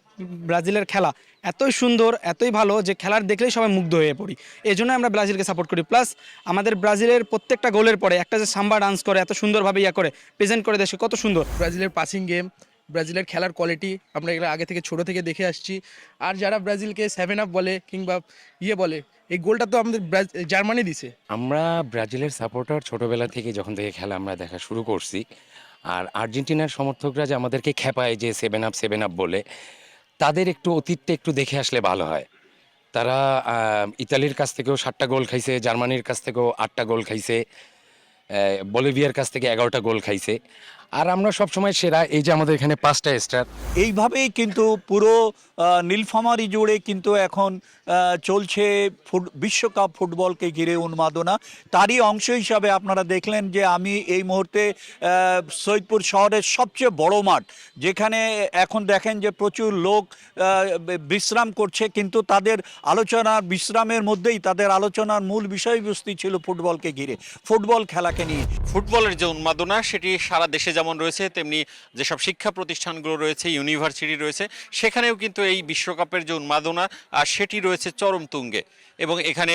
ব্রাজিলের খেলা এতই সুন্দর, এতই ভালো যে খেলার দেখলেই সবাই মুগ্ধ হয়ে পড়ি। এই জন্য আমরা ব্রাজিলকে সাপোর্ট করি। প্লাস আমাদের ব্রাজিলের প্রত্যেকটা গোলের পরে একটা যে সাম্বা ডান্স করে, এত সুন্দরভাবে করে প্রেজেন্ট করে দেশে, কত সুন্দর। ব্রাজিলের পাসিং গেম, ব্রাজিলের খেলার কোয়ালিটি আমরা এগুলো আগে থেকে ছোট থেকে দেখে আসছি। আর যারা ব্রাজিলকে 7 আপ বলে কিংবা বলে, এই গোলটা তো আমাদের জার্মানি দিছে। আমরা ব্রাজিলের সাপোর্টার ছোটবেলা থেকে, যখন থেকে খেলা আমরা দেখা শুরু করছি। আর আর্জেন্টিনার সমর্থকরা যে আমাদেরকে খেপায় যে 7 আপ বলে, তাদের একটু অতীতটা একটু দেখে আসলে ভালো হয়। তারা ইতালির কাছ থেকেও 7টা গোল খাইছে, জার্মানির কাছ থেকেও 8টা গোল খাইছে, বলিভিয়ার কাছ থেকে 11টা গোল খাইছে। আর আমরা সবসময় সেরা, এই যে আমাদের এখানে 5টা স্টার। এইভাবেই কিন্তু পুরো নীলফামারী জুড়ে কিন্তু এখন চলছে বিশ্বকাপ ফুটবলকে ঘিরে উন্মাদনা। তারই অংশ হিসাবে আপনারা দেখলেন যে আমি এই মুহূর্তে সৈয়দপুর শহরের সবচেয়ে বড় মাঠ, যেখানে এখন দেখেন যে প্রচুর লোক বিশ্রাম করছে, কিন্তু তাদের আলোচনার বিশ্রামের মধ্যেই তাদের আলোচনার মূল বিষয়বস্তু ছিল ফুটবলকে ঘিরে, ফুটবল খেলাকে নিয়ে। ফুটবলের যে উন্মাদনা সেটি সারা দেশে যেমন রয়েছে, তেমনি যেসব শিক্ষা প্রতিষ্ঠানগুলো রয়েছে, ইউনিভার্সিটি রয়েছে, সেখানেও কিন্তু এই বিশ্বকাপের যে উন্মাদনা সেটি রয়েছে চরম তুঙ্গে। এবং এখানে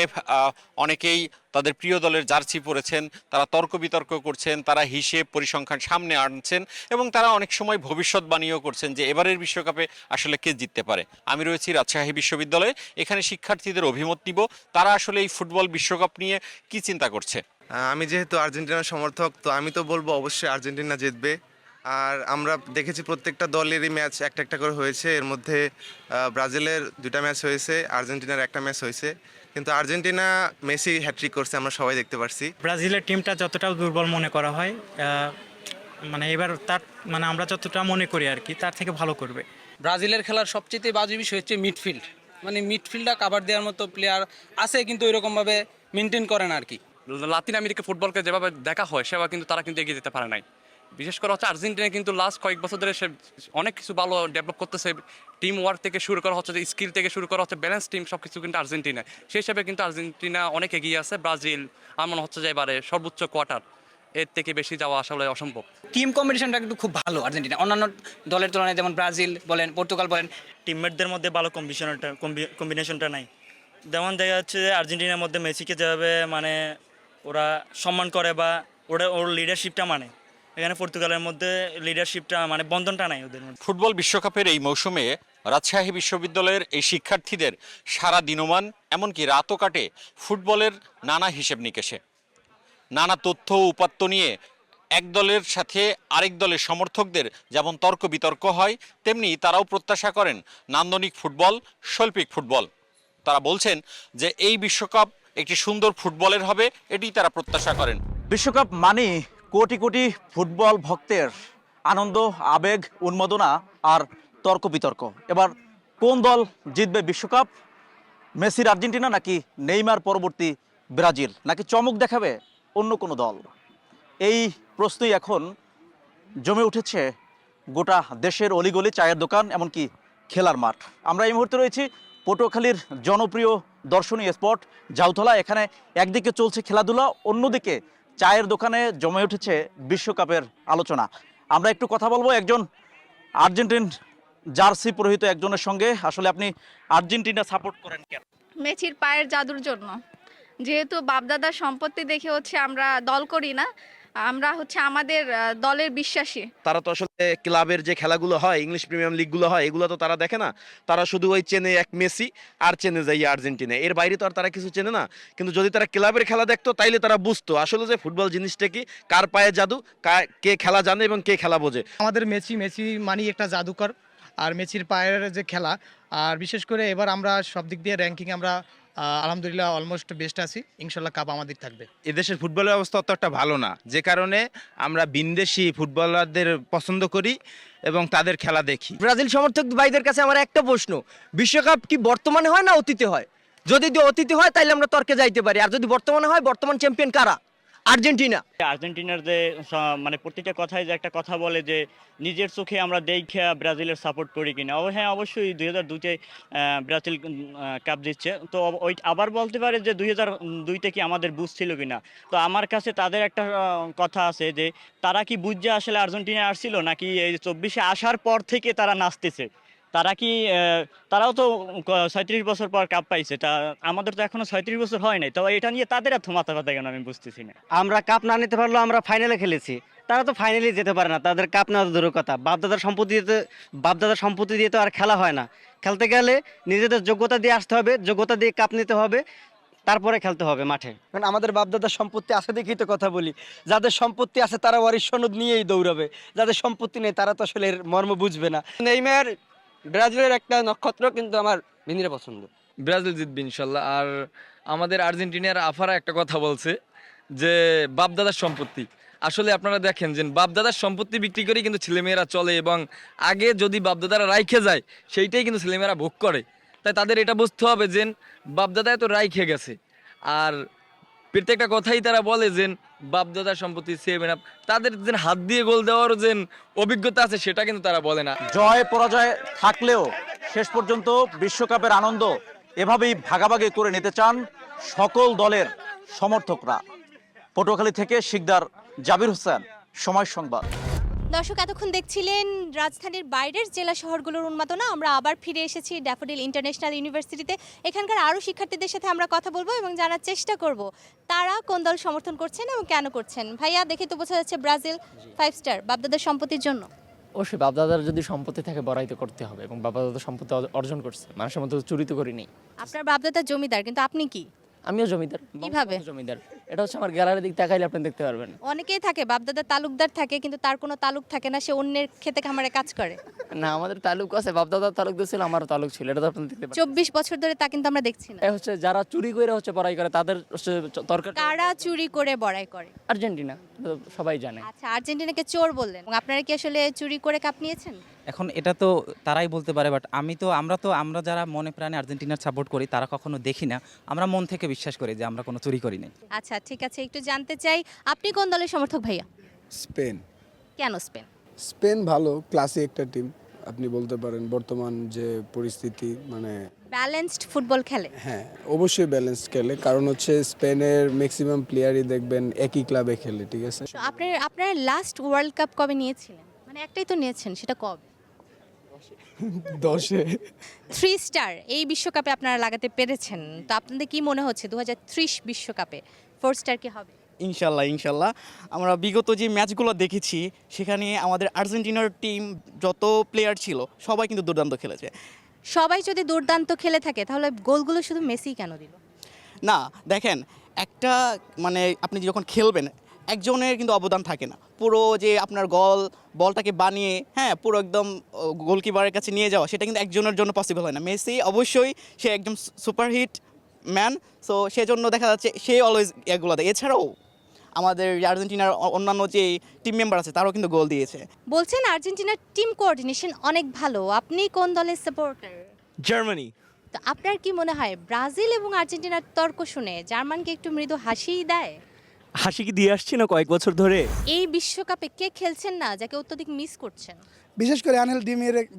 অনেকেই তাদের প্রিয় দলের জার্সি পরেছেন, তারা তর্ক বিতর্ক করছেন, তারা হিসেব পরিসংখ্যান সামনে আনছেন, এবং তারা অনেক সময় ভবিষ্যৎবাণীও করছেন যে এবারের বিশ্বকাপে আসলে কে জিততে পারে। আমি রয়েছি রাজশাহী বিশ্ববিদ্যালয়ে, এখানে শিক্ষার্থীদের অভিমত নিব, তারা আসলে এই ফুটবল বিশ্বকাপ নিয়ে কি চিন্তা করছে। আমি যেহেতু আর্জেন্টিনার সমর্থক, তো আমি তো বলবো অবশ্যই আর্জেন্টিনা জিতবে। আর আমরা দেখেছি প্রত্যেকটা দলেরই ম্যাচ একটা একটা করে হয়েছে। এর মধ্যে ব্রাজিলের 2টা ম্যাচ হয়েছে, আর্জেন্টিনার 1টা ম্যাচ হয়েছে, কিন্তু আর্জেন্টিনা মেসি হ্যাট্রিক করছে, আমরা সবাই দেখতে পারছি। ব্রাজিলের টিমটা যতটা দুর্বল মনে করা হয়, মানে এবার তার আমরা যতটা মনে করি আর কি, তার থেকে ভালো করবে। ব্রাজিলের খেলার সবচেয়ে বাজে বিষয় হচ্ছে মিডফিল্ড। মানে মিডফিল্ডটা কাভার দেওয়ার মতো প্লেয়ার আছে, কিন্তু ওইরকমভাবে মেনটেন করে না আর কি। লাতিন আমেরিকা ফুটবলকে যেভাবে দেখা হয় সেভাবে কিন্তু তারা কিন্তু এগিয়ে যেতে পারে নাই। বিশেষ করে হচ্ছে আর্জেন্টিনা কিন্তু লাস্ট কয়েক বছর ধরে সে অনেক কিছু ভালো ডেভেলপ করতেছে। টিম ওয়ার্ক থেকে শুরু করা হচ্ছে, যে স্কিল থেকে শুরু করা হচ্ছে, ব্যালেন্স টিম সব কিছু কিন্তু আর্জেন্টিনা। সেই হিসাবে কিন্তু আর্জেন্টিনা অনেক এগিয়ে আছে। ব্রাজিল আমার মনে হচ্ছে যে এবারে সর্বোচ্চ কোয়ার্টার, এর থেকে বেশি যাওয়া আসলে অসম্ভব। টিম কম্বিনেশনটা কিন্তু খুব ভালো আর্জেন্টিনা, অন্যান্য দলের তুলনায়, যেমন ব্রাজিল বলেন, পর্তুগাল বলেন। টিমমেটদের মধ্যে ভালো কম্বিনেশনটা নাই। যেমন দেখা যাচ্ছে যে আর্জেন্টিনার মধ্যে মেসিকে যেভাবে মানে ওরা সম্মান করে বা ওর লিডারশিপটা মানে, এখানে পর্তুগালের মধ্যে লিডারশিপটা মানে বন্ধনটা নাই ওদের মধ্যে। ফুটবল বিশ্বকাপের এই মৌসুমে রাজশাহী বিশ্ববিদ্যালয়ের এই শিক্ষার্থীদের সারা দিনমান এমনকি রাতও কাটে ফুটবলের নানা হিসেব নিকেশে। নানা তথ্য উপাত্ত নিয়ে এক দলের সাথে আরেক দলের সমর্থকদের যেমন তর্ক বিতর্ক হয়, তেমনি তারাও প্রত্যাশা করেন নান্দনিক ফুটবল, শৈল্পিক ফুটবল। তারা বলছেন যে এই বিশ্বকাপ একটি সুন্দর ফুটবলের হবে, এটি তারা প্রত্যাশা করেন। বিশ্বকাপ মানে কোটি কোটি ফুটবল ভক্তের আনন্দ, আবেগ, উন্মাদনা আর তর্ক বিতর্ক। এবার কোন দল জিতবে বিশ্বকাপ? মেসির আর্জেন্টিনা নাকি নেইমার পরবর্তী ব্রাজিল, নাকি চমক দেখাবে অন্য কোনো দল? এই প্রশ্নই এখন জমে উঠেছে গোটা দেশের অলিগলি, চায়ের দোকান, এমনকি খেলার মাঠ। আমরা এই মুহূর্তে রয়েছি পটুয়াখালীর জনপ্রিয় দর্শনীয় স্পট জাউতলা। এখানে একদিকে চলছে খেলাধুলা, অন্যদিকে চায়ের দোকানে জমে উঠেছে বিশ্বকাপের আলোচনা। আমরা একটু কথা বলবো একজন আর্জেন্টিন জার্সি পরিহিত একজনের সঙ্গে। আসলে আপনি আর্জেন্টিনা সাপোর্ট করেন কেন? মেসির পায়ের জাদুর জন্য। যেহেতু বাপদাদার সম্পত্তি দেখে হচ্ছে আমরা দল করি না, আমরা হচ্ছে আমাদের দলের বিশ্বাসী। তারা তো আসলে ক্লাবের যে খেলাগুলো হয়, ইংলিশ প্রিমিয়াম লিগগুলো হয়, এগুলো তো তারা দেখে না। তারা শুধু ওই চেনে এক মেসি আর চেনে যাই আর্জেন্টিনা, এর বাইরে তো আর তারা কিছু চেনে না। কিন্তু যদি তারা ক্লাবের খেলা দেখতো তাইলে তারা বুঝতো আসলে যে ফুটবল জিনিসটা কি, কার পায়ে জাদু, কে খেলা জানে এবং কে খেলা বোঝে। আমাদের মেসি মানি একটা জাদুকর, আর মেসির পায়ের যে খেলা, আর বিশেষ করে এবার আমরা সব দিক দিয়ে র্যাঙ্কিং আমরা আলহামদুলিল্লাহ অলমোস্ট বেস্ট আছি। ইনশাল্লাহ কাপ আমাদের থাকবে। এদেশের ফুটবলের অবস্থা অতটা ভালো না, যে কারণে আমরা ভিনদেশি ফুটবলারদের পছন্দ করি এবং তাদের খেলা দেখি। ব্রাজিল সমর্থক ভাইদের কাছে আমার একটা প্রশ্ন, বিশ্বকাপ কি বর্তমানে হয় না অতীতে হয়? যদি অতীতে হয় তাহলে আমরা তর্কে যাইতে পারি, আর যদি বর্তমানে হয়, বর্তমান চ্যাম্পিয়ন কারা? আর্জেন্টিনা। আর্জেন্টিনার যে মানে প্রতিটা কথায় যে একটা কথা বলে যে নিজের চোখে আমরা দেখে ব্রাজিলের সাপোর্ট করি কিনা। হ্যাঁ, অবশ্যই 2002-তে ব্রাজিল কাপ জিতছে, তো ওই আবার বলতে পারে যে 2002-তে কি আমাদের বুঝ ছিল কিনা। তো আমার কাছে তাদের একটা কথা আছে যে তারা কি বুঝছে আসলে আর্জেন্টিনা আসছিল, নাকি এই 24-এ আসার পর থেকে তারা নাচতেছে। তারা কি তারাও তো 37 বছর পর কাপ পাইছে, তা আমাদের তো এখনো 37 বছর হয় নাই। তো এটা নিয়ে তাদের এত মাথা ব্যথা কেন আমি বুঝতেছি না। আমরা কাপ না নিতে পারলেও আমরা ফাইনালে খেলেছি, তারা তো ফাইনালে যেতে পারে না, তাদের কাপ নেওয়া তো দূরের কথা। বাপদাদার সম্পত্তি দিয়ে তো আর খেলা হয় না। খেলতে গেলে নিজেদের যোগ্যতা দিয়ে আসতে হবে, যোগ্যতা দিয়ে কাপ নিতে হবে, তারপরে খেলতে হবে মাঠে। কারণ আমাদের বাপদাদার সম্পত্তি আছে দেখেই তো কথা বলি। যাদের সম্পত্তি আছে তারা ওয়ারিশ সনদ নিয়েই দৌড়াবে, যাদের সম্পত্তি নেই তারা তো আসলে এর মর্ম বুঝবে না। নেইমার ব্রাজিলের একটা নক্ষত্র, কিন্তু আমার ভিনিরে পছন্দ। ব্রাজিল জিতবে ইনশাল্লাহ। আর আমাদের আর্জেন্টিনার আফারা একটা কথা বলছে যে বাপদাদার সম্পত্তি। আসলে আপনারা দেখেন যে বাপদাদার সম্পত্তি বিক্রি করে কিন্তু ছেলেমেয়েরা চলে, এবং আগে যদি বাপদাদারা রাইখে যায় সেইটাই কিন্তু ছেলেমেয়েরা ভোগ করে। তাই তাদের এটা বুঝতে হবে যে বাপদাদায় তো রাইখে গেছে, আর প্রত্যেকটা কথাই তারা বলে যে বাপদাদার সম্পত্তি সেভ না, তাদের যে হাত দিয়ে গোল দেওয়ার যে অভিজ্ঞতা আছে সেটা কিন্তু তারা বলে না। জয় পরাজয় থাকলেও শেষ পর্যন্ত বিশ্বকাপের আনন্দ এভাবেই ভাগাভাগি করে নিতে চান সকল দলের সমর্থকরা। পটুয়াখালী থেকে শিকদার জাবির হোসেন, সময় সংবাদ। দর্শক, এতক্ষণ দেখছিলেন রাজধানীর বাইরের জেলা শহরগুলোর উন্মাদনা। আমরা আবার ফিরে এসেছি ড্যাফোডিল ইন্টারন্যাশনাল ইউনিভার্সিটিতে। এখানকার আরও শিক্ষার্থীদের সাথে আমরা কথা বলবো এবং জানার চেষ্টা করব তারা কোন দল সমর্থন করছেন এবং কেন করছেন। ভাইয়া, দেখে তো বোঝা যাচ্ছে ব্রাজিল 5 স্টার বাপদাদার সম্পত্তির জন্য। অবশ্যই বাপদাদার যদি সম্পত্তি থাকে বড়াই তো করতে হবে, এবং বাপদাদা সম্পত্তি অর্জন করছে, মানুষের মধ্যে চুরি তো করিনি। আপনার বাপদাদা জমিদার, কিন্তু আপনি কি? আমিও জমিদার। কিভাবে জমিদার? এটা হচ্ছে আমার গ্যালারির দিক তাকাইলে আপনি দেখতে পারবেন। অনেকেই থাকে বাপদাদা তালুকদার থাকে, কিন্তু তার কোনো তালুক থাকে না, সে অন্যের খেতে খামারে কাজ করে। না, আমাদের তালুক আছে, বাপদাদার তালুক ছিল, আমারও তালুক ছিল, এটা তো আপনি দেখতে পাচ্ছেন। 24 বছর ধরে তা কিন্তু আমরা দেখছি না। হচ্ছে যারা চুরি করে হচ্ছে বড়াই করে তাদের হচ্ছে তরকারি। কারা চুরি করে বড়াই করে? আর্জেন্টিনা, সবাই জানে। আচ্ছা, আর্জেন্টিনাকে চোর বললেন, এবং আপনারা কি আসলে চুরি করে কাপ নিয়েছেন? এখন এটা তো তারাই বলতে পারে, বাট আমরা যারা মনে প্রাণে আর্জেন্টিনার সাপোর্ট করি তারা কখনো দেখি না, আমরা মন থেকে বিশ্বাস করি যে আমরা কোনো চুরি করি নাই। আচ্ছা ঠিক আছে, একটু জানতে চাই আপনি কোন দলের সমর্থক ভাইয়া? স্পেন। কেন স্পেন? স্পেন ভালো, ক্লাসি একটা টিম আপনি বলতে পারেন। বর্তমান যে পরিস্থিতি মানে ব্যালেন্সড ফুটবল খেলে। হ্যাঁ অবশ্যই ব্যালেন্স খেলে, কারণ হচ্ছে স্পেনের ম্যাক্সিমাম প্লেয়ারই দেখবেন একই ক্লাবে খেলে, ঠিক আছে। তো আপনার লাস্ট ওয়ার্ল্ড কাপ কবে নিয়েছিলেন? মানে একটাই তো নিয়েছেন, সেটা কবে? 10-এ। 3 স্টার এই বিশ্বকাপে আপনারা লাগাতে পেরেছেন, তো আপনাদের কি মনে হচ্ছে 2030 বিশ্বকাপে 4 স্টার কি হবে? ইনশাল্লাহ আমরা বিগত যে ম্যাচগুলো দেখেছি সেখানে আমাদের আর্জেন্টিনার টিম যত প্লেয়ার ছিল সবাই কিন্তু দুর্দান্ত খেলেছে। সবাই যদি দুর্দান্ত খেলে থাকে তাহলে গোলগুলো শুধু মেসি কেন দিল? না দেখেন, একটা মানে আপনি যখন খেলবেন একজনের কিন্তু অবদান থাকে না, পুরো যে আপনার বলটাকে বানিয়ে পুরো একদম গোলকিপারের কাছে নিয়ে যাওয়া সেটা কিন্তু একজনের জন্য পসিবল হয় না। মেসি অবশ্যই সে একদম সুপারহিট ম্যান, সো সেজন্য দেখা যাচ্ছে সে অলওয়েজ এগুলো দেয়। এছাড়াও আমাদের আর্জেন্টিনার অন্যান্য যে টিম মেম্বার আছে তারাও কিন্তু গোল দিয়েছে। বলছেন আর্জেন্টিনার টিম কোঅর্ডিনেশন অনেক ভালো, আপনি কোন দলের সাপোর্টার? জার্মানি। তো আপনার কি মনে হয় ব্রাজিল এবং আর্জেন্টিনার তর্ক শুনে জার্মানকে একটু মৃদু হাসিই দেয়? হাসি কি দিয়ে আসছি না কয়েক বছর ধরে? এই বিশ্বকাপে কে খেলছেন না যাকে অত্যধিক মিস করছেন? বিশেষ করে আনহেল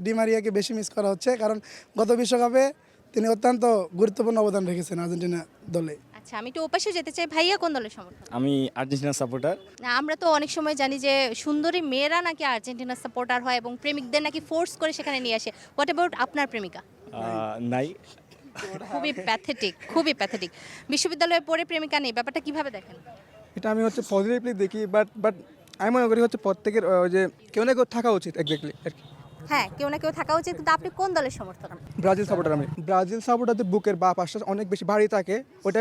ডিমারিয়াকে বেশি মিস করা হচ্ছে, কারণ গত বিশ্বকাপে তিনি অত্যন্ত গুরুত্বপূর্ণ অবদান রেখেছেন আর্জেন্টিনা দলে। আচ্ছা আমি একটু ওপাশে যেতে চাই, ভাইয়া কোন দলের সমর্থক? আমি আর্জেন্টিনার সাপোর্টার। না, আমরা তো অনেক সময় জানি যে সুন্দরী মেয়েরা নাকি আর্জেন্টিনার সাপোর্টার হয় এবং প্রেমিকদের নাকি ফোর্স করে সেখানে নিয়ে আসে। হোয়াট অ্যাবাউট আপনার প্রেমিকা? নাই। খুবই প্যাথেটিক। বিশ্ববিদ্যালয়ে পড়ে প্রেমিকা নেই, ব্যাপারটা কিভাবে দেখেন? এটা আমি হচ্ছে পজিটিভলি দেখি, বাট আমি মনে করি হচ্ছে প্রত্যেকের যে কেউ না কেউ থাকা উচিত এক্স্যাক্টলি আর কি। হ্যাঁ, কেউ না কেউ থাকা উচিত, কিন্তু আপনি কোন দলের সমর্থক? Brazil supporter. আমি ব্রাজিল সাপোর্টারদের বুকের বা পাশটা অনেক বেশি ভারী থাকে, ওটা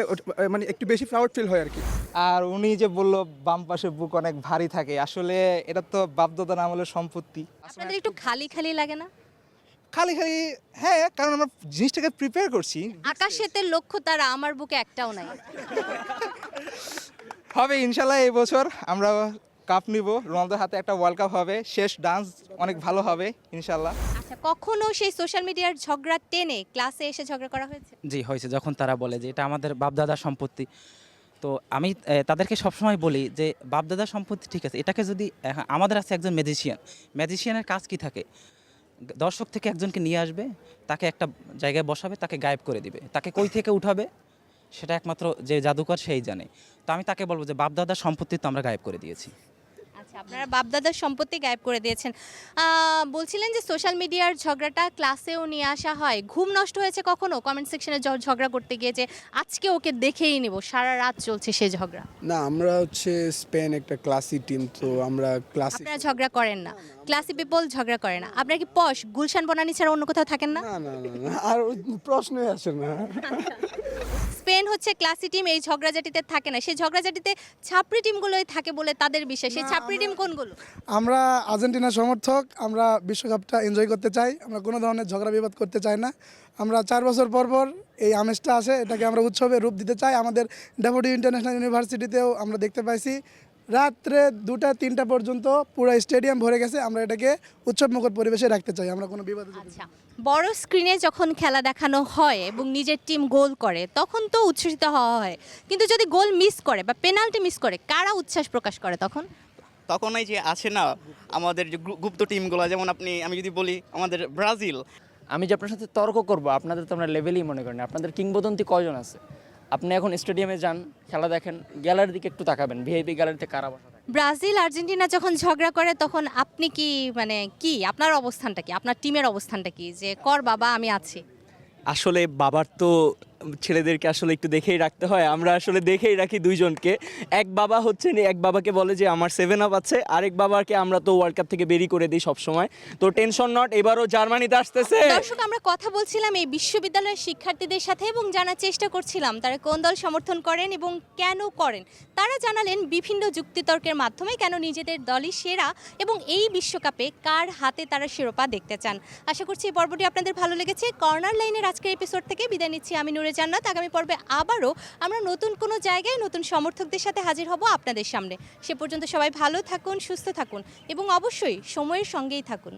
মানে একটু বেশি প্রাউড ফিল হয় আর কি। আর উনি যে বলল বাম পাশে বুক অনেক ভারী থাকে, আসলে এটা তো বাপদাদার আমলের সম্পত্তি। আপনাদের একটু খালি খালি লাগে না? খালি হ্যাঁ, কারণ আমরা জিনিসটাকে প্রিপেয়ার করছি। আকাশেতে লক্ষ্য তারা, আমার বুকে একটাও নাই। হবে ইনশাল্লাহ, এই বছর আমরা কাপ নিব, রোনালদোর হাতে একটা ওয়ার্ল্ড কাপ হবে, শেষ ডান্স অনেক ভালো হবে ইনশাল্লাহ। আচ্ছা, কখনো সেই সোশ্যাল মিডিয়ার ঝগড়া টেনে ক্লাসে এসে ঝগড়া করা হয়েছে? জি হয়েছে, যখন তারা বলে যে এটা আমাদের বাপদাদার সম্পত্তি, তো আমি তাদেরকে সবসময় বলি যে বাপদাদার সম্পত্তি ঠিক আছে, এটাকে যদি আমাদের আছে একজন ম্যাজিশিয়ানের কাজ কি থাকে, দর্শক থেকে একজনকে নিয়ে আসবে, তাকে একটা জায়গায় বসাবে, তাকে গায়েব করে দিবে, তাকে কই থেকে উঠাবে সেটা একমাত্র যে জাদুকর সেই জানে। তো আমি তাকে বলবো যে বাপদাদার সম্পত্তি তো আমরা গায়েব করে দিয়েছি। আচ্ছা, আপনারা বাপদাদার সম্পত্তি গায়েব করে দিয়েছেন। বলছিলেন যে সোশ্যাল মিডিয়ার ঝগড়াটা ক্লাসেও নিয়ে আসা হয়, ঘুম নষ্ট হয়েছে কখনো কমেন্ট সেকশনে ঝগড়া করতে গিয়ে যে আজকে ওকে দেখেই নিব, সারা রাত চলছে সেই ঝগড়া? না, আমরা হচ্ছে স্পেন একটা ক্লাসি টিম, তো আমরা ক্লাসি। আপনারা ঝগড়া করেন না? ক্লাসি পিপল ঝগড়া করে না? আপনারা কি পশ গুলশান বনানী ছাড়া অন্য কোথাও থাকেন না? না না না, আর প্রশ্নই আসে না। স্পেন হচ্ছে ক্লাসি টিম, এই ঝগড়াঝাটিতে থাকে না। সেই ঝগড়াঝাটিতে ছাপড়ি টিমগুলোই থাকে বলে তাদের বিশ্বাস। সেই ছাপড়ি টিম কোনগুলো? আমরা আর্জেন্টিনার সমর্থক, আমরা বিশ্বকাপটা এনজয় করতে চাই, আমরা কোনো ধরনের ঝগড়া বিবাদ করতে চাই না। আমরা 4 বছর পর এই আমেজটা আসে, এটাকে আমরা উৎসবে রূপ দিতে চাই। আমাদের ডেভোডি ইন্টারন্যাশনাল ইউনিভার্সিটিতেও আমরা দেখতে পাইছি রাত্রে 2টা-3টা পর্যন্ত পুরো স্টেডিয়াম ভরে গেছে। আমরা এটাকে উৎসবমুখর পরিবেশে রাখতে চাই, আমরা কোনো বিবাদে যেতে চাই না। বড় স্ক্রিনে যখন খেলা দেখানো হয় এবং নিজের টিম গোল করে তখন তো উচ্ছ্বসিত হওয়া হয়, কিন্তু যদি গোল মিস করে বা পেনাল্টি মিস করে কারা উচ্ছ্বাস প্রকাশ করে তখন? তখন এই যে আছে না আমাদের যে গুপ্ত টিমগুলো, যেমন আমি যদি বলি আমাদের ব্রাজিল। আমি যে আপনার সাথে তর্ক করব, আপনাদের তো আমরা লেভেলই মনে করেন। আপনাদের কিংবদন্তি কয়জন আছে? আপনি এখন স্টেডিয়ামে যান, খেলা দেখেন, গ্যালারির দিকে একটু তাকাবেন, ভিআইপি গ্যালারিতে কারা বসা থাকে। ব্রাজিল আর্জেন্টিনা যখন ঝগড়া করে তখন আপনি কি আপনার অবস্থানটা কি, আপনার টিমের অবস্থানটা কি, যে কর বাবা আমি আছি? আসলে বাবার তো ছেলেদেরকে আসলে একটু দেখেই রাখতে হয়, আমরা আসলে দেখেই রাখি দুইজনকে। এক বাবা এক বাবাকে বলে যে আমার 7 আপ আছে, আরেক বাবাকে আমরা তো ওয়ার্ল্ড কাপ থেকে বেরি করে দিই সবসময়, তো টেনশন নট, এবারও জার্মানিতে আসতেছে। দর্শক, আমরা কথা বলছিলাম এই বিশ্ববিদ্যালয়ের শিক্ষার্থীদের সাথে এবং জানার চেষ্টা করছিলাম তারা কোন দল সমর্থন করেন এবং কেন করেন। তারা জানালেন বিভিন্ন যুক্তিতর্কের মাধ্যমে কেন নিজেদের দলই সেরা এবং এই বিশ্বকাপে কার হাতে তারা শিরোপা দেখতে চান। আশা করছি এই পর্বটি আপনাদের ভালো লেগেছে। কর্নার লাইনের আজকের এপিসোড থেকে বিদায় নিচ্ছি আমি নূরে জান্নাত। আগামী পর্বে আবারও আমরা নতুন কোনো জায়গায় নতুন সমর্থকদের সাথে হাজির হব আপনাদের সামনে। সে পর্যন্ত সবাই ভালো থাকুন, সুস্থ থাকুন এবং অবশ্যই সময়ের সঙ্গেই থাকুন।